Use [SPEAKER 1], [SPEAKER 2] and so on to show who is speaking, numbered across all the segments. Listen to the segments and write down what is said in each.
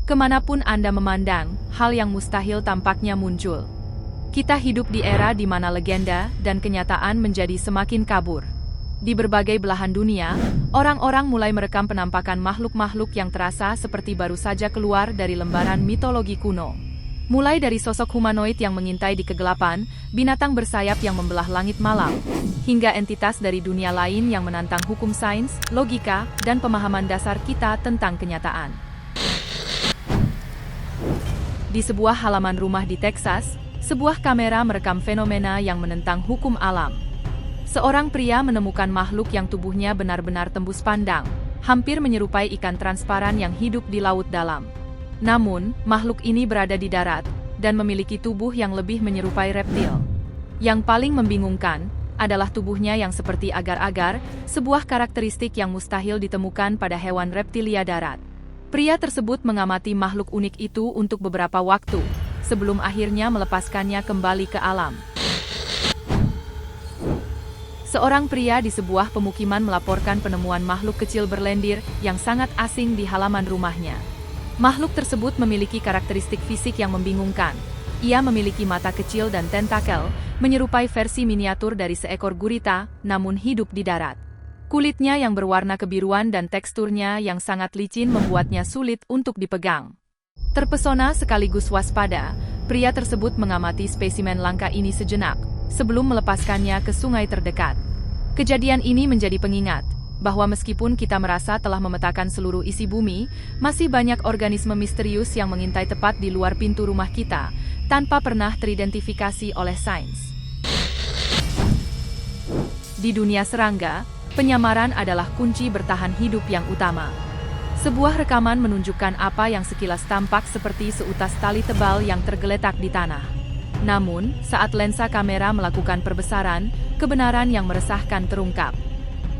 [SPEAKER 1] Kemanapun Anda memandang, hal yang mustahil tampaknya muncul. Kita hidup di era di mana legenda dan kenyataan menjadi semakin kabur. Di berbagai belahan dunia, orang-orang mulai merekam penampakan makhluk-makhluk yang terasa seperti baru saja keluar dari lembaran mitologi kuno. Mulai dari sosok humanoid yang mengintai di kegelapan, binatang bersayap yang membelah langit malam, hingga entitas dari dunia lain yang menantang hukum sains, logika, dan pemahaman dasar kita tentang kenyataan. Di sebuah halaman rumah di Texas, sebuah kamera merekam fenomena yang menentang hukum alam. Seorang pria menemukan makhluk yang tubuhnya benar-benar tembus pandang, hampir menyerupai ikan transparan yang hidup di laut dalam. Namun, makhluk ini berada di darat, dan memiliki tubuh yang lebih menyerupai reptil. Yang paling membingungkan, adalah tubuhnya yang seperti agar-agar, sebuah karakteristik yang mustahil ditemukan pada hewan reptilia darat. Pria tersebut mengamati makhluk unik itu untuk beberapa waktu, sebelum akhirnya melepaskannya kembali ke alam. Seorang pria di sebuah pemukiman melaporkan penemuan makhluk kecil berlendir yang sangat asing di halaman rumahnya. Makhluk tersebut memiliki karakteristik fisik yang membingungkan. Ia memiliki mata kecil dan tentakel, menyerupai versi miniatur dari seekor gurita, namun hidup di darat. Kulitnya yang berwarna kebiruan dan teksturnya yang sangat licin membuatnya sulit untuk dipegang. Terpesona sekaligus waspada, pria tersebut mengamati spesimen langka ini sejenak, sebelum melepaskannya ke sungai terdekat. Kejadian ini menjadi pengingat, bahwa meskipun kita merasa telah memetakan seluruh isi bumi, masih banyak organisme misterius yang mengintai tepat di luar pintu rumah kita, tanpa pernah teridentifikasi oleh sains. Di dunia serangga, penyamaran adalah kunci bertahan hidup yang utama. Sebuah rekaman menunjukkan apa yang sekilas tampak seperti seutas tali tebal yang tergeletak di tanah. Namun, saat lensa kamera melakukan perbesaran, kebenaran yang meresahkan terungkap.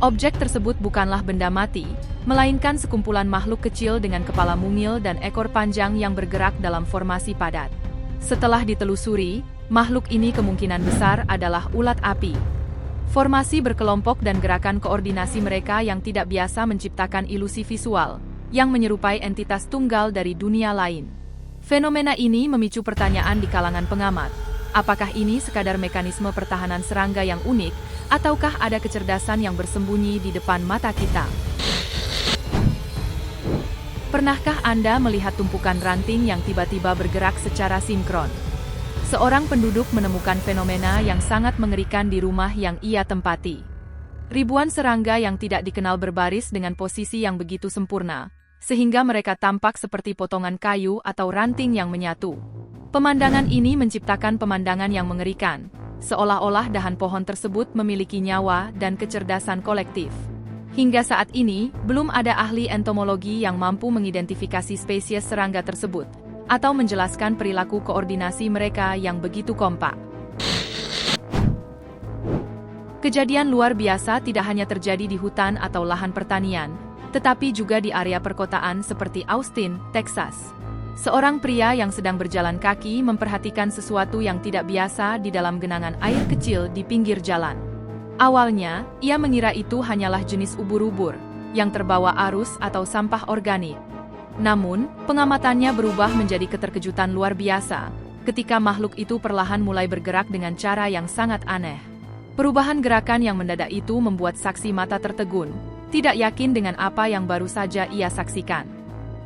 [SPEAKER 1] Objek tersebut bukanlah benda mati, melainkan sekumpulan makhluk kecil dengan kepala mungil dan ekor panjang yang bergerak dalam formasi padat. Setelah ditelusuri, makhluk ini kemungkinan besar adalah ulat api. Formasi berkelompok dan gerakan koordinasi mereka yang tidak biasa menciptakan ilusi visual, yang menyerupai entitas tunggal dari dunia lain. Fenomena ini memicu pertanyaan di kalangan pengamat. Apakah ini sekadar mekanisme pertahanan serangga yang unik, ataukah ada kecerdasan yang bersembunyi di depan mata kita? Pernahkah Anda melihat tumpukan ranting yang tiba-tiba bergerak secara sinkron? Seorang penduduk menemukan fenomena yang sangat mengerikan di rumah yang ia tempati. Ribuan serangga yang tidak dikenal berbaris dengan posisi yang begitu sempurna, sehingga mereka tampak seperti potongan kayu atau ranting yang menyatu. Pemandangan ini menciptakan pemandangan yang mengerikan, seolah-olah dahan pohon tersebut memiliki nyawa dan kecerdasan kolektif. Hingga saat ini, belum ada ahli entomologi yang mampu mengidentifikasi spesies serangga tersebut, atau menjelaskan perilaku koordinasi mereka yang begitu kompak. Kejadian luar biasa tidak hanya terjadi di hutan atau lahan pertanian, tetapi juga di area perkotaan seperti Austin, Texas. Seorang pria yang sedang berjalan kaki memperhatikan sesuatu yang tidak biasa di dalam genangan air kecil di pinggir jalan. Awalnya, ia mengira itu hanyalah jenis ubur-ubur, yang terbawa arus atau sampah organik. Namun, pengamatannya berubah menjadi keterkejutan luar biasa, ketika makhluk itu perlahan mulai bergerak dengan cara yang sangat aneh. Perubahan gerakan yang mendadak itu membuat saksi mata tertegun, tidak yakin dengan apa yang baru saja ia saksikan.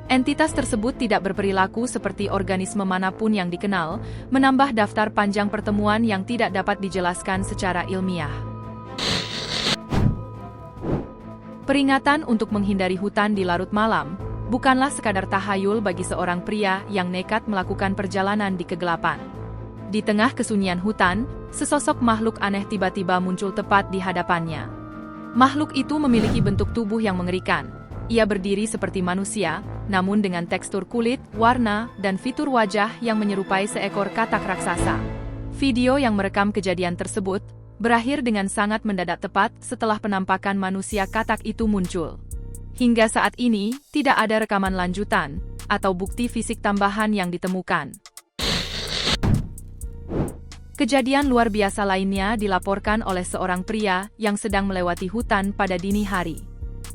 [SPEAKER 1] Entitas tersebut tidak berperilaku seperti organisme manapun yang dikenal, menambah daftar panjang pertemuan yang tidak dapat dijelaskan secara ilmiah. Peringatan untuk menghindari hutan di larut malam bukanlah sekadar tahayul bagi seorang pria yang nekat melakukan perjalanan di kegelapan. Di tengah kesunyian hutan, sesosok makhluk aneh tiba-tiba muncul tepat di hadapannya. Makhluk itu memiliki bentuk tubuh yang mengerikan. Ia berdiri seperti manusia, namun dengan tekstur kulit, warna, dan fitur wajah yang menyerupai seekor katak raksasa. Video yang merekam kejadian tersebut berakhir dengan sangat mendadak tepat setelah penampakan manusia katak itu muncul. Hingga saat ini, tidak ada rekaman lanjutan, atau bukti fisik tambahan yang ditemukan. Kejadian luar biasa lainnya dilaporkan oleh seorang pria yang sedang melewati hutan pada dini hari.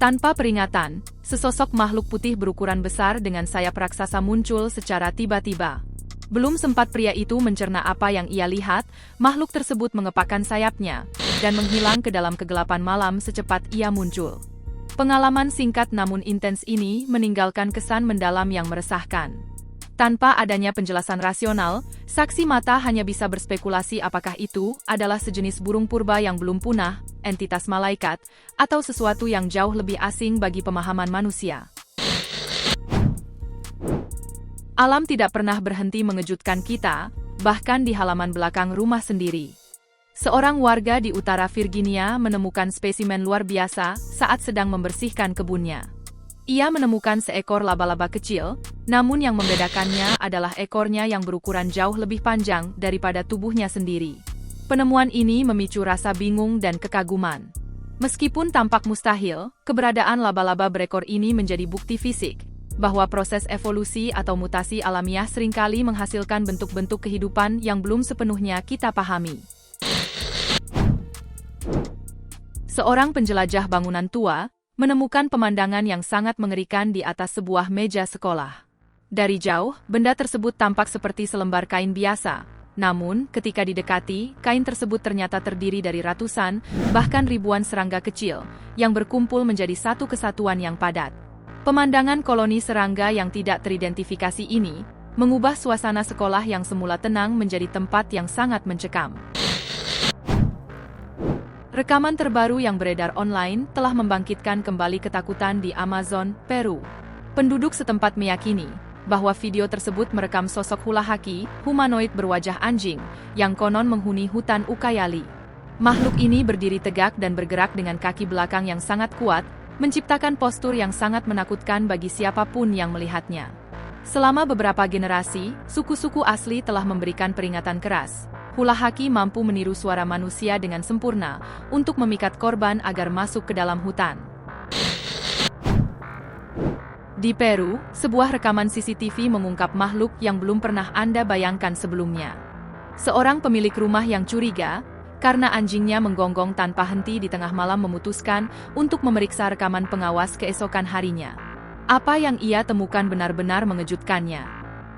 [SPEAKER 1] Tanpa peringatan, sesosok makhluk putih berukuran besar dengan sayap raksasa muncul secara tiba-tiba. Belum sempat pria itu mencerna apa yang ia lihat, makhluk tersebut mengepakkan sayapnya dan menghilang ke dalam kegelapan malam secepat ia muncul. Pengalaman singkat namun intens ini meninggalkan kesan mendalam yang meresahkan. Tanpa adanya penjelasan rasional, saksi mata hanya bisa berspekulasi apakah itu adalah sejenis burung purba yang belum punah, entitas malaikat, atau sesuatu yang jauh lebih asing bagi pemahaman manusia. Alam tidak pernah berhenti mengejutkan kita, bahkan di halaman belakang rumah sendiri. Seorang warga di utara Virginia menemukan spesimen luar biasa saat sedang membersihkan kebunnya. Ia menemukan seekor laba-laba kecil, namun yang membedakannya adalah ekornya yang berukuran jauh lebih panjang daripada tubuhnya sendiri. Penemuan ini memicu rasa bingung dan kekaguman. Meskipun tampak mustahil, keberadaan laba-laba berekor ini menjadi bukti fisik bahwa proses evolusi atau mutasi alamiah seringkali menghasilkan bentuk-bentuk kehidupan yang belum sepenuhnya kita pahami. Seorang penjelajah bangunan tua menemukan pemandangan yang sangat mengerikan di atas sebuah meja sekolah. Dari jauh, benda tersebut tampak seperti selembar kain biasa. Namun, ketika didekati, kain tersebut ternyata terdiri dari ratusan, bahkan ribuan serangga kecil, yang berkumpul menjadi satu kesatuan yang padat. Pemandangan koloni serangga yang tidak teridentifikasi ini mengubah suasana sekolah yang semula tenang menjadi tempat yang sangat mencekam. Rekaman terbaru yang beredar online telah membangkitkan kembali ketakutan di Amazon, Peru. Penduduk setempat meyakini bahwa video tersebut merekam sosok hula haki, humanoid berwajah anjing, yang konon menghuni hutan Ucayali. Makhluk ini berdiri tegak dan bergerak dengan kaki belakang yang sangat kuat, menciptakan postur yang sangat menakutkan bagi siapapun yang melihatnya. Selama beberapa generasi, suku-suku asli telah memberikan peringatan keras. Hula haki mampu meniru suara manusia dengan sempurna untuk memikat korban agar masuk ke dalam hutan. Di Peru, sebuah rekaman CCTV mengungkap makhluk yang belum pernah Anda bayangkan sebelumnya. Seorang pemilik rumah yang curiga karena anjingnya menggonggong tanpa henti di tengah malam memutuskan untuk memeriksa rekaman pengawas keesokan harinya. Apa yang ia temukan benar-benar mengejutkannya.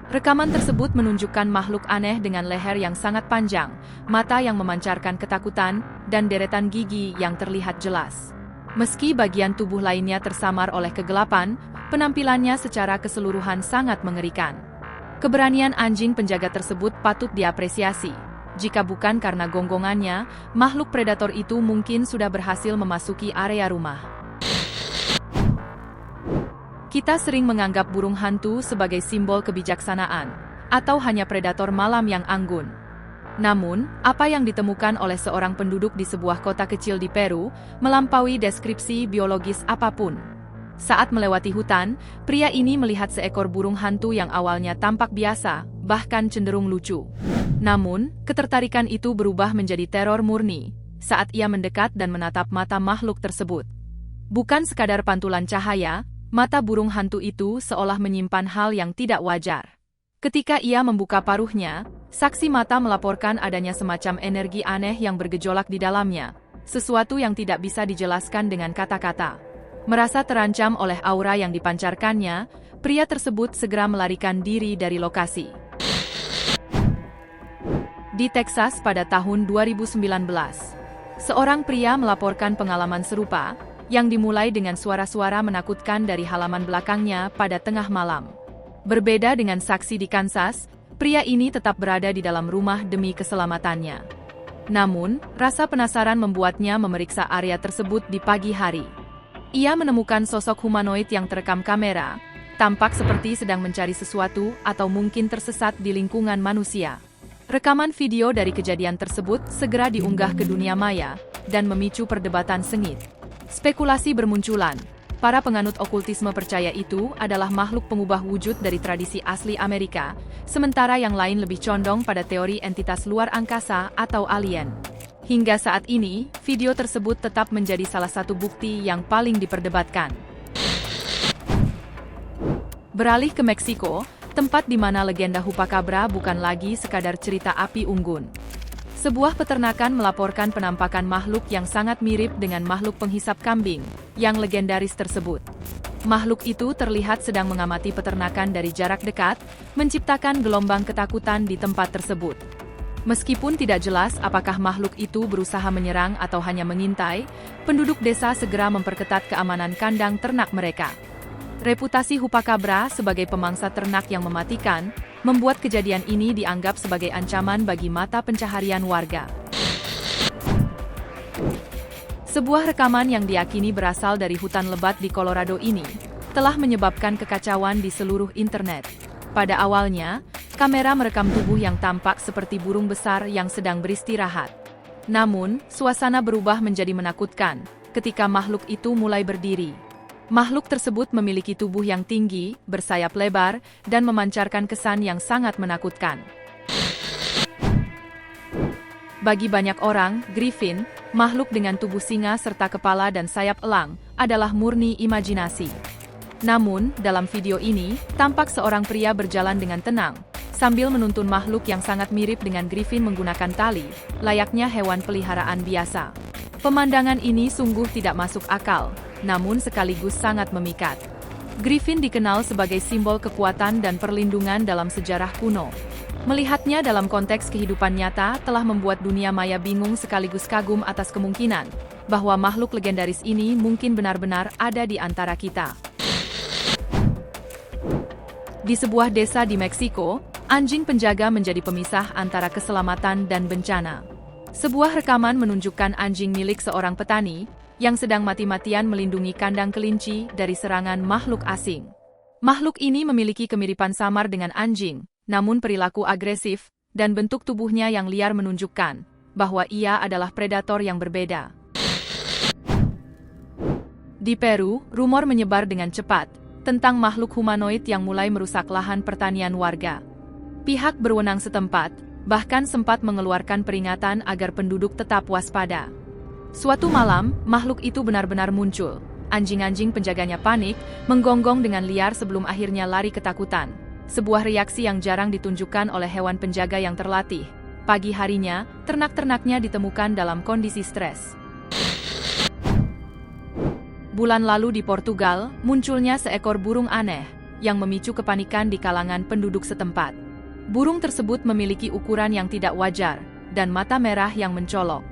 [SPEAKER 1] Rekaman tersebut menunjukkan makhluk aneh dengan leher yang sangat panjang, mata yang memancarkan ketakutan, dan deretan gigi yang terlihat jelas. Meski bagian tubuh lainnya tersamar oleh kegelapan, penampilannya secara keseluruhan sangat mengerikan. Keberanian anjing penjaga tersebut patut diapresiasi. Jika bukan karena gonggongannya, makhluk predator itu mungkin sudah berhasil memasuki area rumah. Kita sering menganggap burung hantu sebagai simbol kebijaksanaan, atau hanya predator malam yang anggun. Namun, apa yang ditemukan oleh seorang penduduk di sebuah kota kecil di Peru melampaui deskripsi biologis apapun. Saat melewati hutan, pria ini melihat seekor burung hantu yang awalnya tampak biasa, bahkan cenderung lucu. Namun, ketertarikan itu berubah menjadi teror murni saat ia mendekat dan menatap mata makhluk tersebut. Bukan sekadar pantulan cahaya, mata burung hantu itu seolah menyimpan hal yang tidak wajar. Ketika ia membuka paruhnya, saksi mata melaporkan adanya semacam energi aneh yang bergejolak di dalamnya, sesuatu yang tidak bisa dijelaskan dengan kata-kata. Merasa terancam oleh aura yang dipancarkannya, pria tersebut segera melarikan diri dari lokasi. Di Texas pada tahun 2019, seorang pria melaporkan pengalaman serupa, yang dimulai dengan suara-suara menakutkan dari halaman belakangnya pada tengah malam. Berbeda dengan saksi di Kansas, pria ini tetap berada di dalam rumah demi keselamatannya. Namun, rasa penasaran membuatnya memeriksa area tersebut di pagi hari. Ia menemukan sosok humanoid yang terekam kamera, tampak seperti sedang mencari sesuatu atau mungkin tersesat di lingkungan manusia. Rekaman video dari kejadian tersebut segera diunggah ke dunia maya dan memicu perdebatan sengit. Spekulasi bermunculan. Para penganut okultisme percaya itu adalah makhluk pengubah wujud dari tradisi asli Amerika, sementara yang lain lebih condong pada teori entitas luar angkasa atau alien. Hingga saat ini, video tersebut tetap menjadi salah satu bukti yang paling diperdebatkan. Beralih ke Meksiko, tempat di mana legenda Chupacabra bukan lagi sekadar cerita api unggun. Sebuah peternakan melaporkan penampakan makhluk yang sangat mirip dengan makhluk penghisap kambing, yang legendaris tersebut. Makhluk itu terlihat sedang mengamati peternakan dari jarak dekat, menciptakan gelombang ketakutan di tempat tersebut. Meskipun tidak jelas apakah makhluk itu berusaha menyerang atau hanya mengintai, penduduk desa segera memperketat keamanan kandang ternak mereka. Reputasi Chupacabra sebagai pemangsa ternak yang mematikan, membuat kejadian ini dianggap sebagai ancaman bagi mata pencaharian warga. Sebuah rekaman yang diyakini berasal dari hutan lebat di Colorado ini, telah menyebabkan kekacauan di seluruh internet. Pada awalnya, kamera merekam tubuh yang tampak seperti burung besar yang sedang beristirahat. Namun, suasana berubah menjadi menakutkan ketika makhluk itu mulai berdiri. Makhluk tersebut memiliki tubuh yang tinggi, bersayap lebar, dan memancarkan kesan yang sangat menakutkan. Bagi banyak orang, Griffin, makhluk dengan tubuh singa serta kepala dan sayap elang, adalah murni imajinasi. Namun, dalam video ini, tampak seorang pria berjalan dengan tenang, sambil menuntun makhluk yang sangat mirip dengan Griffin menggunakan tali, layaknya hewan peliharaan biasa. Pemandangan ini sungguh tidak masuk akal, namun sekaligus sangat memikat. Griffin dikenal sebagai simbol kekuatan dan perlindungan dalam sejarah kuno. Melihatnya dalam konteks kehidupan nyata telah membuat dunia maya bingung sekaligus kagum atas kemungkinan bahwa makhluk legendaris ini mungkin benar-benar ada di antara kita. Di sebuah desa di Meksiko, anjing penjaga menjadi pemisah antara keselamatan dan bencana. Sebuah rekaman menunjukkan anjing milik seorang petani yang sedang mati-matian melindungi kandang kelinci dari serangan makhluk asing. Makhluk ini memiliki kemiripan samar dengan anjing, namun perilaku agresif dan bentuk tubuhnya yang liar menunjukkan bahwa ia adalah predator yang berbeda. Di Peru, rumor menyebar dengan cepat tentang makhluk humanoid yang mulai merusak lahan pertanian warga. Pihak berwenang setempat bahkan sempat mengeluarkan peringatan agar penduduk tetap waspada. Suatu malam, makhluk itu benar-benar muncul. Anjing-anjing penjaganya panik, menggonggong dengan liar sebelum akhirnya lari ketakutan. Sebuah reaksi yang jarang ditunjukkan oleh hewan penjaga yang terlatih. Pagi harinya, ternak-ternaknya ditemukan dalam kondisi stres. Bulan lalu di Portugal, munculnya seekor burung aneh yang memicu kepanikan di kalangan penduduk setempat. Burung tersebut memiliki ukuran yang tidak wajar dan mata merah yang mencolok.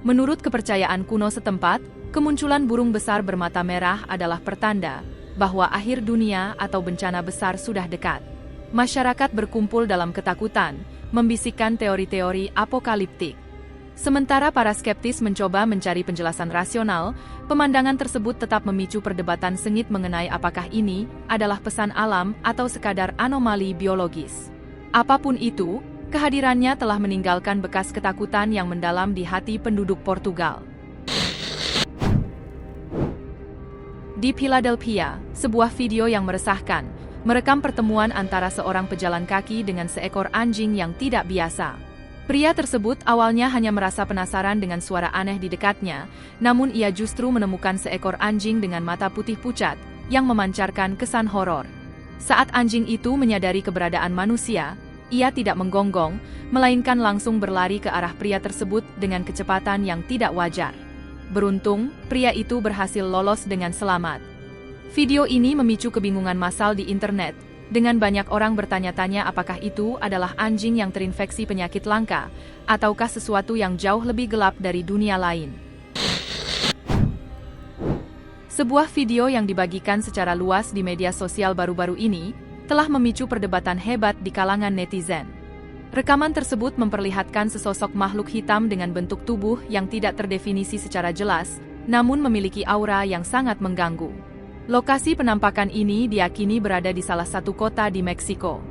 [SPEAKER 1] Menurut kepercayaan kuno setempat, kemunculan burung besar bermata merah adalah pertanda bahwa akhir dunia atau bencana besar sudah dekat. Masyarakat berkumpul dalam ketakutan, membisikkan teori-teori apokaliptik. Sementara para skeptis mencoba mencari penjelasan rasional, pemandangan tersebut tetap memicu perdebatan sengit mengenai apakah ini adalah pesan alam atau sekadar anomali biologis. Apapun itu, kehadirannya telah meninggalkan bekas ketakutan yang mendalam di hati penduduk Portugal. Di Philadelphia, sebuah video yang meresahkan merekam pertemuan antara seorang pejalan kaki dengan seekor anjing yang tidak biasa. Pria tersebut awalnya hanya merasa penasaran dengan suara aneh di dekatnya, namun ia justru menemukan seekor anjing dengan mata putih pucat yang memancarkan kesan horor. Saat anjing itu menyadari keberadaan manusia, ia tidak menggonggong, melainkan langsung berlari ke arah pria tersebut dengan kecepatan yang tidak wajar. Beruntung, pria itu berhasil lolos dengan selamat. Video ini memicu kebingungan massal di internet, dengan banyak orang bertanya-tanya apakah itu adalah anjing yang terinfeksi penyakit langka, ataukah sesuatu yang jauh lebih gelap dari dunia lain. Sebuah video yang dibagikan secara luas di media sosial baru-baru ini, telah memicu perdebatan hebat di kalangan netizen. Rekaman tersebut memperlihatkan sesosok makhluk hitam dengan bentuk tubuh yang tidak terdefinisi secara jelas, namun memiliki aura yang sangat mengganggu. Lokasi penampakan ini diyakini berada di salah satu kota di Meksiko.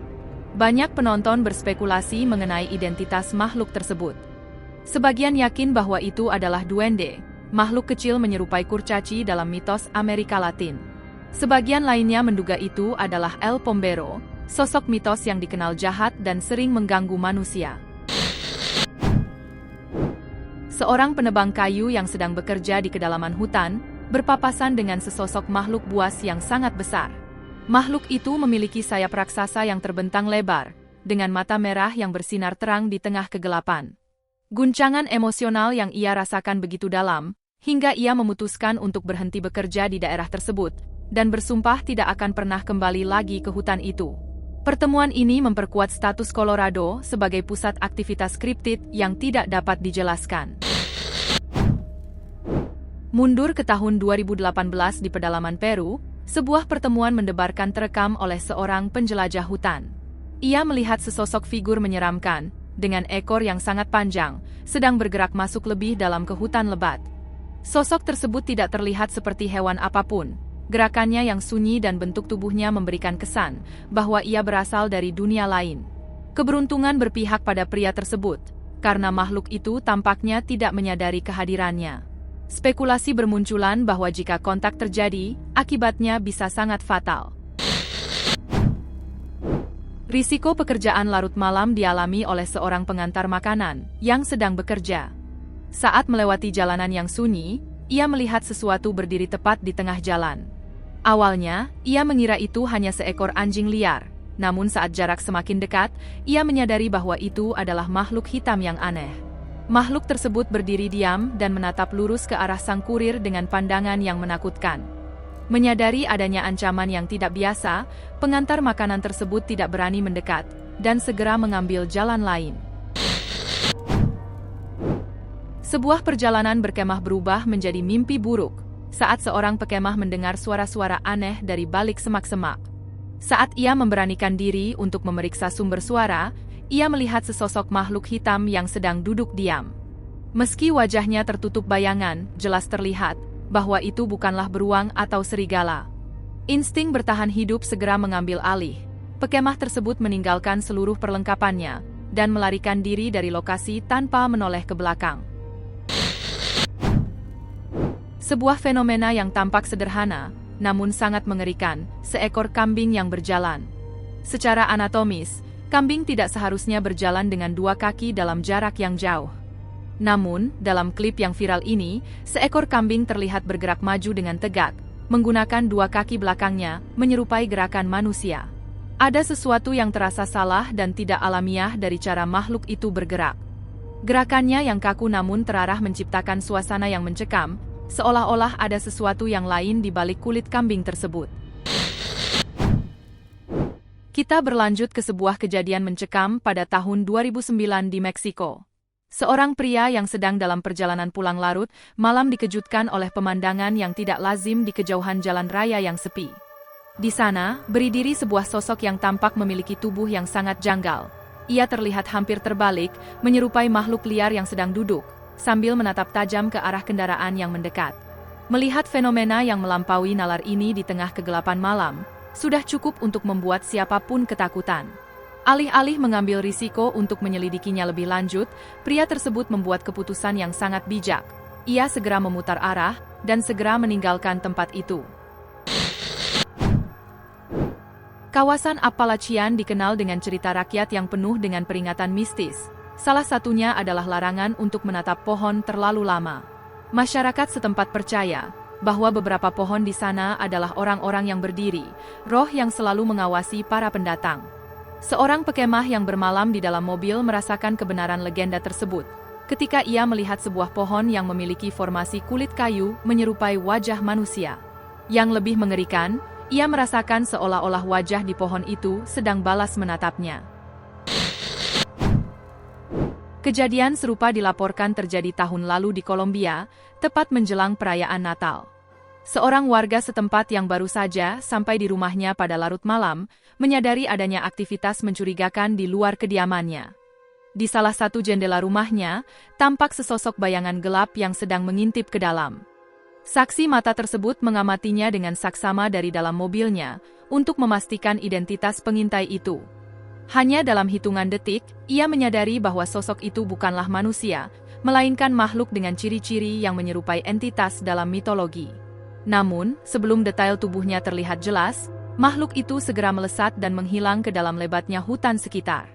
[SPEAKER 1] Banyak penonton berspekulasi mengenai identitas makhluk tersebut. Sebagian yakin bahwa itu adalah duende, makhluk kecil menyerupai kurcaci dalam mitos Amerika Latin. Sebagian lainnya menduga itu adalah El Pombero, sosok mitos yang dikenal jahat dan sering mengganggu manusia. Seorang penebang kayu yang sedang bekerja di kedalaman hutan, berpapasan dengan sesosok makhluk buas yang sangat besar. Makhluk itu memiliki sayap raksasa yang terbentang lebar, dengan mata merah yang bersinar terang di tengah kegelapan. Guncangan emosional yang ia rasakan begitu dalam, hingga ia memutuskan untuk berhenti bekerja di daerah tersebut, dan bersumpah tidak akan pernah kembali lagi ke hutan itu. Pertemuan ini memperkuat status Colorado sebagai pusat aktivitas kriptid yang tidak dapat dijelaskan. Mundur ke tahun 2018 di pedalaman Peru, sebuah pertemuan mendebarkan terekam oleh seorang penjelajah hutan. Ia melihat sesosok figur menyeramkan, dengan ekor yang sangat panjang, sedang bergerak masuk lebih dalam ke hutan lebat. Sosok tersebut tidak terlihat seperti hewan apapun. Gerakannya yang sunyi dan bentuk tubuhnya memberikan kesan bahwa ia berasal dari dunia lain. Keberuntungan berpihak pada pria tersebut, karena makhluk itu tampaknya tidak menyadari kehadirannya. Spekulasi bermunculan bahwa jika kontak terjadi, akibatnya bisa sangat fatal. Risiko pekerjaan larut malam dialami oleh seorang pengantar makanan yang sedang bekerja. Saat melewati jalanan yang sunyi, ia melihat sesuatu berdiri tepat di tengah jalan. Awalnya, ia mengira itu hanya seekor anjing liar, namun saat jarak semakin dekat, ia menyadari bahwa itu adalah makhluk hitam yang aneh. Makhluk tersebut berdiri diam dan menatap lurus ke arah sang kurir dengan pandangan yang menakutkan. Menyadari adanya ancaman yang tidak biasa, pengantar makanan tersebut tidak berani mendekat, dan segera mengambil jalan lain. Sebuah perjalanan berkemah berubah menjadi mimpi buruk, saat seorang pekemah mendengar suara-suara aneh dari balik semak-semak. Saat ia memberanikan diri untuk memeriksa sumber suara, ia melihat sesosok makhluk hitam yang sedang duduk diam. Meski wajahnya tertutup bayangan, jelas terlihat bahwa itu bukanlah beruang atau serigala. Insting bertahan hidup segera mengambil alih. Pekemah tersebut meninggalkan seluruh perlengkapannya dan melarikan diri dari lokasi tanpa menoleh ke belakang. Sebuah fenomena yang tampak sederhana, namun sangat mengerikan, seekor kambing yang berjalan. Secara anatomis, kambing tidak seharusnya berjalan dengan dua kaki dalam jarak yang jauh. Namun, dalam klip yang viral ini, seekor kambing terlihat bergerak maju dengan tegak, menggunakan dua kaki belakangnya, menyerupai gerakan manusia. Ada sesuatu yang terasa salah dan tidak alamiah dari cara makhluk itu bergerak. Gerakannya yang kaku namun terarah menciptakan suasana yang mencekam, seolah-olah ada sesuatu yang lain di balik kulit kambing tersebut. Kita berlanjut ke sebuah kejadian mencekam pada tahun 2009 di Meksiko. Seorang pria yang sedang dalam perjalanan pulang larut malam dikejutkan oleh pemandangan yang tidak lazim di kejauhan jalan raya yang sepi. Di sana, berdiri sebuah sosok yang tampak memiliki tubuh yang sangat janggal. Ia terlihat hampir terbalik, menyerupai makhluk liar yang sedang duduk, sambil menatap tajam ke arah kendaraan yang mendekat. Melihat fenomena yang melampaui nalar ini di tengah kegelapan malam, sudah cukup untuk membuat siapapun ketakutan. Alih-alih mengambil risiko untuk menyelidikinya lebih lanjut, pria tersebut membuat keputusan yang sangat bijak. Ia segera memutar arah, dan segera meninggalkan tempat itu. Kawasan Appalachian dikenal dengan cerita rakyat yang penuh dengan peringatan mistis. Salah satunya adalah larangan untuk menatap pohon terlalu lama. Masyarakat setempat percaya bahwa beberapa pohon di sana adalah orang-orang yang berdiri, roh yang selalu mengawasi para pendatang. Seorang pekemah yang bermalam di dalam mobil merasakan kebenaran legenda tersebut, ketika ia melihat sebuah pohon yang memiliki formasi kulit kayu menyerupai wajah manusia. Yang lebih mengerikan, ia merasakan seolah-olah wajah di pohon itu sedang balas menatapnya. Kejadian serupa dilaporkan terjadi tahun lalu di Kolombia, tepat menjelang perayaan Natal. Seorang warga setempat yang baru saja sampai di rumahnya pada larut malam, menyadari adanya aktivitas mencurigakan di luar kediamannya. Di salah satu jendela rumahnya, tampak sesosok bayangan gelap yang sedang mengintip ke dalam. Saksi mata tersebut mengamatinya dengan saksama dari dalam mobilnya, untuk memastikan identitas pengintai itu. Hanya dalam hitungan detik, ia menyadari bahwa sosok itu bukanlah manusia, melainkan makhluk dengan ciri-ciri yang menyerupai entitas dalam mitologi. Namun, sebelum detail tubuhnya terlihat jelas, makhluk itu segera melesat dan menghilang ke dalam lebatnya hutan sekitar.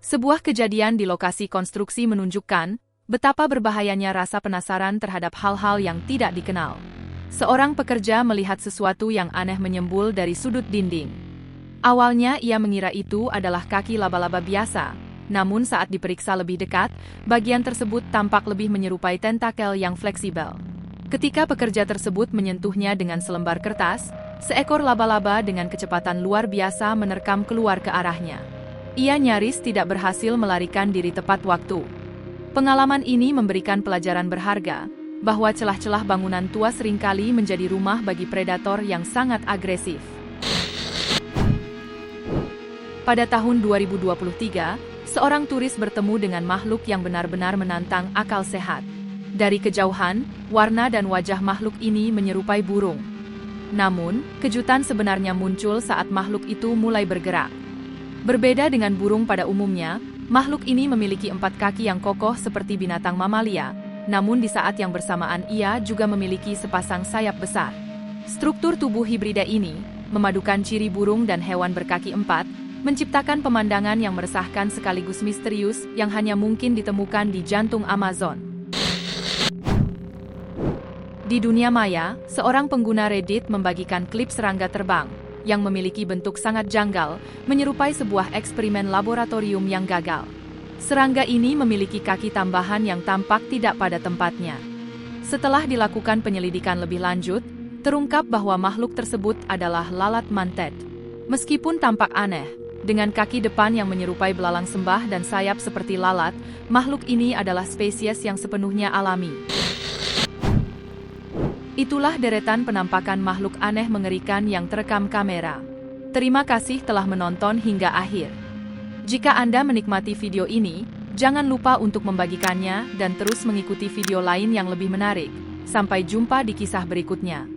[SPEAKER 1] Sebuah kejadian di lokasi konstruksi menunjukkan betapa berbahayanya rasa penasaran terhadap hal-hal yang tidak dikenal. Seorang pekerja melihat sesuatu yang aneh menyembul dari sudut dinding. Awalnya ia mengira itu adalah kaki laba-laba biasa, namun saat diperiksa lebih dekat, bagian tersebut tampak lebih menyerupai tentakel yang fleksibel. Ketika pekerja tersebut menyentuhnya dengan selembar kertas, seekor laba-laba dengan kecepatan luar biasa menerkam keluar ke arahnya. Ia nyaris tidak berhasil melarikan diri tepat waktu. Pengalaman ini memberikan pelajaran berharga, bahwa celah-celah bangunan tua seringkali menjadi rumah bagi predator yang sangat agresif. Pada tahun 2023, seorang turis bertemu dengan makhluk yang benar-benar menantang akal sehat. Dari kejauhan, warna dan wajah makhluk ini menyerupai burung. Namun, kejutan sebenarnya muncul saat makhluk itu mulai bergerak. Berbeda dengan burung pada umumnya, makhluk ini memiliki 4 kaki yang kokoh seperti binatang mamalia, namun di saat yang bersamaan ia juga memiliki sepasang sayap besar. Struktur tubuh hibrida ini, memadukan ciri burung dan hewan berkaki 4, menciptakan pemandangan yang meresahkan sekaligus misterius yang hanya mungkin ditemukan di jantung Amazon. Di dunia maya, seorang pengguna Reddit membagikan klip serangga terbang yang memiliki bentuk sangat janggal, menyerupai sebuah eksperimen laboratorium yang gagal. Serangga ini memiliki kaki tambahan yang tampak tidak pada tempatnya. Setelah dilakukan penyelidikan lebih lanjut, terungkap bahwa makhluk tersebut adalah lalat manted. Meskipun tampak aneh, dengan kaki depan yang menyerupai belalang sembah dan sayap seperti lalat, makhluk ini adalah spesies yang sepenuhnya alami. Itulah deretan penampakan makhluk aneh mengerikan yang terekam kamera. Terima kasih telah menonton hingga akhir. Jika Anda menikmati video ini, jangan lupa untuk membagikannya dan terus mengikuti video lain yang lebih menarik. Sampai jumpa di kisah berikutnya.